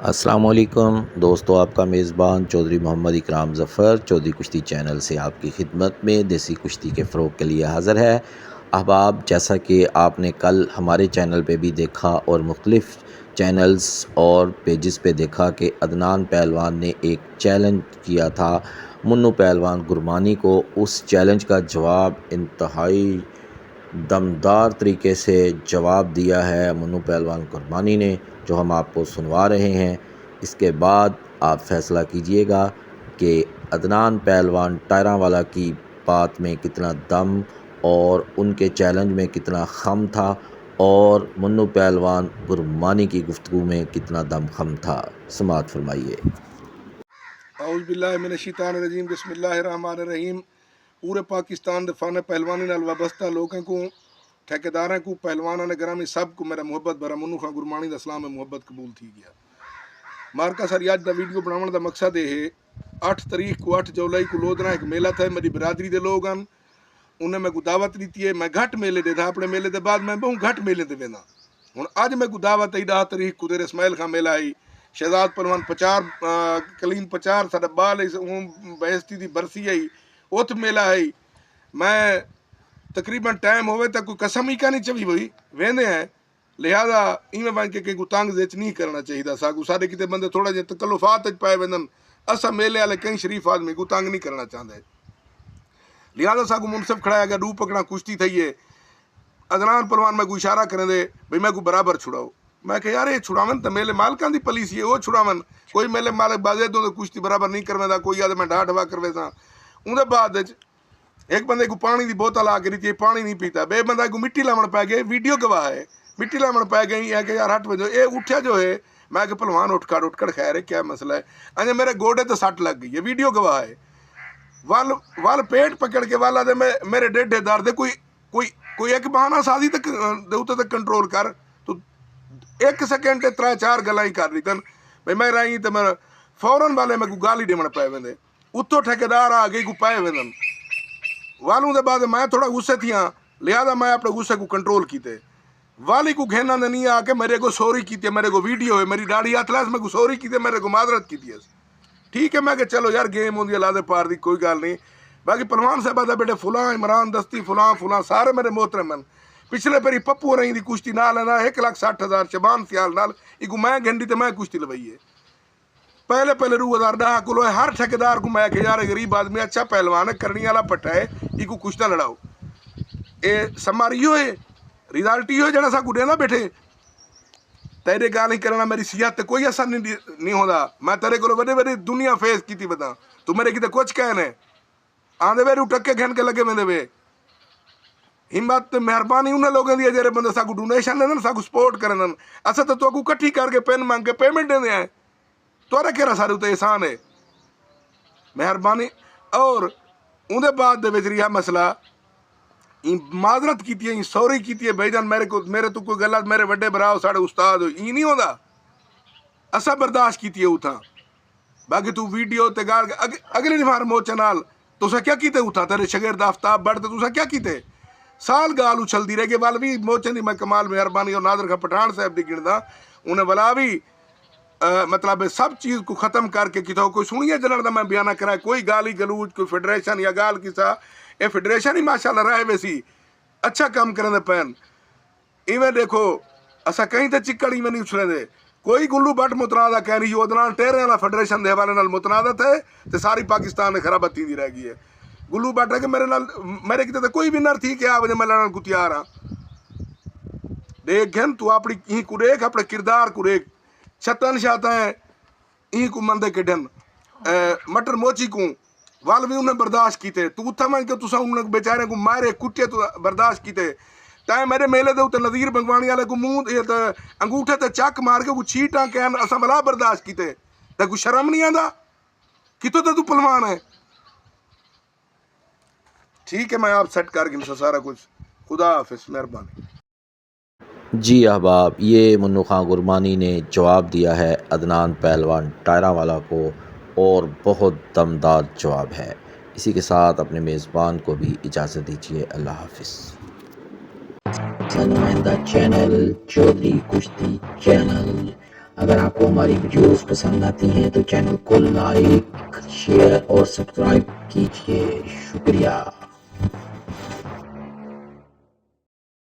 السلام علیکم دوستو، آپ کا میزبان چودھری محمد اکرام ظفر چودھری کشتی چینل سے آپ کی خدمت میں دیسی کشتی کے فروغ کے لیے حاضر ہے۔ احباب، جیسا کہ آپ نے کل ہمارے چینل پہ بھی دیکھا اور مختلف چینلز اور پیجز پہ دیکھا کہ عدنان پہلوان نے ایک چیلنج کیا تھا منو پہلوان گرمانی کو۔ اس چیلنج کا جواب انتہائی دمدار طریقے سے جواب دیا ہے منو پہلوان گرمانی نے، جو ہم آپ کو سنوا رہے ہیں۔ اس کے بعد آپ فیصلہ کیجئے گا کہ عدنان پہلوان ٹائراں والا کی بات میں کتنا دم اور ان کے چیلنج میں کتنا خم تھا، اور منو پہلوان گرمانی کی گفتگو میں کتنا دم خم تھا۔ سماعت فرمائیے۔ اعوذ باللہ من الشیطان الرجیم، بسم اللہ الرحمن الرحیم۔ پورے پاکستان دے فن پہلوانی نال وابستہ لوگوں کو، ٹھیکیداراں کو، پہلواناں نے گرامی سب کو میرا محبت بھرا منو خان گرمانی دا اسلام میں محبت قبول تھی گیا۔ مارکا ساری اج دا ویڈیو بناون دا مقصد یہ ہے، 8 تاریخ کو 8 جولائی کو لودھنا ایک میلہ تھا، میری برادری دے لوگ ہیں، انہیں میں کو دعوت دیتی ہے۔ میں گھٹ میلے دے تھا، اپنے میلے دے بعد میں بہت گھٹ میلے دے وینا ہوں۔ اج میں کو دعوت ہے 10 تاریخ کو دیر اسماعیل خان میلہ آئی، شہزاد پروان پچار کلیم پچار ساڈا بال بہستی دی برسی آئی، ات میلہ آئی۔ میں تقریباً ٹائم ہوئے تک کوئی قسم ہی کا نہیں چوی ہوئی ویندے ہیں، لہذا ایویں بن کے کہ تنگ زچ نہیں کرنا چاہیے ساگو۔ سارے کتے بندے تھوڑا جہا تکلفات پائے ویندن، اسا میلے والے کئی شریف آدمی کو تنگ نہیں کرنا چاہتے، لہذا ساگو منصف کھڑایا گیا، ڈو پکڑا کشتی تھی ہے۔ عدنان پروان میں کو اشارہ کریں دے بھئی میں کو برابر چھڑاؤ۔ میں کہ یار یہ چھڑاون تو میلے مالکاں دی پالیسی ہے، وہ چھڑاون کوئی میلے مالک بازے دو کشتی برابر نہیں کروے دا، کوئی آدھے میں ڈھا ڈھوا کروے دا۔ ان دے بعد ایک بندے کو پانی دی بوتل آ کے دیتی ہے، پانی نہیں پیتا، بے بندہ کو مٹی لاون پہ گئے، ویڈیو گواہ ہے، مٹی لاون پہ گئی ہے کہ یار ہٹ وجو اے اٹھیا جو ہے۔ میں کہ پہلوان اٹھ کر خیر ہے، کیا مسئلہ ہے؟ انجھے میرے گوڑے تو سٹ لگ گئی ہے، ویڈیو گواہ ہے۔ وال پیٹ پکڑ کے والا دے میرے ڈیڈے درد کوئی ایک بہانہ سازی تک دوتے تک کنٹرول کر، تو ایک سیکنڈ 3-4 گلاں ہی کر دیتن بھئی میں رہی تو میں فوراً والے میں کو گالی دیمن پائے ویندے، اتو ٹھیکیدار آ گئی کو پائے ویندن والوں دے بعد میں تھوڑا غصے تھیاں، لہذا میں اپنے غصے کو کنٹرول کیتے۔ والی کو گھینا نے نہیں آ کے میرے کو سوری کیتے، میرے کو ویڈیو ہے، میری داڑھی ہاتھ لاس میں کو سوری کیتے، میرے کو معذرت کیتی ہے۔ ٹھیک ہے، میں کہ چلو یار گیم ہوندی اللہ دے پار دی، کوئی گل نہیں۔ باقی پہلوان صاحب دا بیٹے فلاں عمران دستی فلاں سارے میرے محترم ہیں۔ پچھلے پیری پپو رہی دی کشتی نال ہے نا 1,60,000 شبان سیال نال ایکو میں گھنٹی تے میں کشتی لوائی ہے۔ پہلے رو 2010 کو لوے ہر ٹھیکیدار کو میں کہ یار غریب آدمی اچھا پہلوان ہے، کرنی والا پٹا ہے، ایکو کشتہ لڑاؤ۔ اے سماریو ہے، ریزالٹی ہے جڑا سا کو دینا بیٹھے۔ تیرے گال نہیں کرنا میری صحت تے کوئی اثر نہیں ہوندا۔ میں تیرے کو وڈی دنیا فیس کیتی بتا، تو میرے کتے کچھ کہنے آندے وے رو ٹکے گھن کے لگے ویندے وے۔ ہمت تے مہربانی انہاں لوگاں دی جڑے بندے ساکو ڈونیشن دین، ساکو سپورٹ کرن، اسا تے تو کو کٹھی کر کے پین مانگ کے پیمنٹ دیندے ہیں، تورا کیڑا سارے تے احسان ہے؟ مہربانی۔ اور اون دے بعد دے وچ رہیا مسئلہ معذرت کیتی ہے، سوری کیتی ہے، بھائی جان میرے تو کوئی غلط، میرے وڈے براؤ ساڑے استاد ہو، ای نہیں ہوندا، اسا برداشت کیتی ہے اتھاں۔ باقی تو ویڈیو تے گال اگلی نفار موچے نال تسا کیا کیتے اتھا، تیرے شاگرد آفتاب بڑھتے تسا کیا کیتے؟ سال گال اچھل دی رہ گئے، وال بھی موچے دی میں کمال مہربانی اور نادر خان پٹھان صاحب دی گندا انہیں ولا بھی مطلب سب چیز کو ختم کر کے کتا کوئی سنیے جنر دا میں بیانہ کرائے، کوئی گالی گلوچ کوئی فیڈریشن یا گال کسا، اے فیڈریشن ہی ماشاءاللہ رہے ویسی اچھا کام کرنے دے پین۔ ایویں دیکھو اسا کہیں تے چکڑ ایویں نہیں اچھلے دے، کوئی گلو بٹ متنازع کہنی جو عدنان ٹیرے والا فیڈریشن دے حوالے نال متنازع تھے تے ساری پاکستان نے خرابت تھی دی رہ گئی ہے۔ گلو بٹ ہے کہ میرے کتے تے کوئی ونر تھی کہ آوجہ میں لڑن کو تیار ہاں۔ دیکھ گھن تو اپنی ہی کو دیکھ، اپنے کردار کو دیکھ، چھتن شاہتا ہے ہی کو مندے کے ڈھن مٹر موچی کو وال بھی انہیں برداشت کیتے، تو اتھا میں کہ تسا انہیں بیچارے کو مارے کٹے تو برداشت کیتے۔ تائیں میرے میلے دے ہوتے نظیر بنگوانی والے کو منہ انگوٹھے تے چاک مار کے کو چھیٹاں کہن اسا بلا برداشت کیتے، تے کو شرم نہیں آندا؟ کتوں تے تو پلوان ہے؟ ٹھیک ہے، میں آپ سیٹ کر گی سارا کچھ۔ خدا حافظ، مہربانی۔ جی احباب، یہ منو خان گرمانی نے جواب دیا ہے عدنان پہلوان ٹائراں والا کو، اور بہت دمدار جواب ہے۔ اسی کے ساتھ اپنے میزبان کو بھی اجازت دیجیے، اللہ حافظ۔ نمائندہ چینل چودھری کشتی چینل اگر آپ کو ہماری ویڈیوز پسند آتی ہیں تو چینل کو لائک، شیئر اور سبسکرائب کیجیے۔ شکریہ۔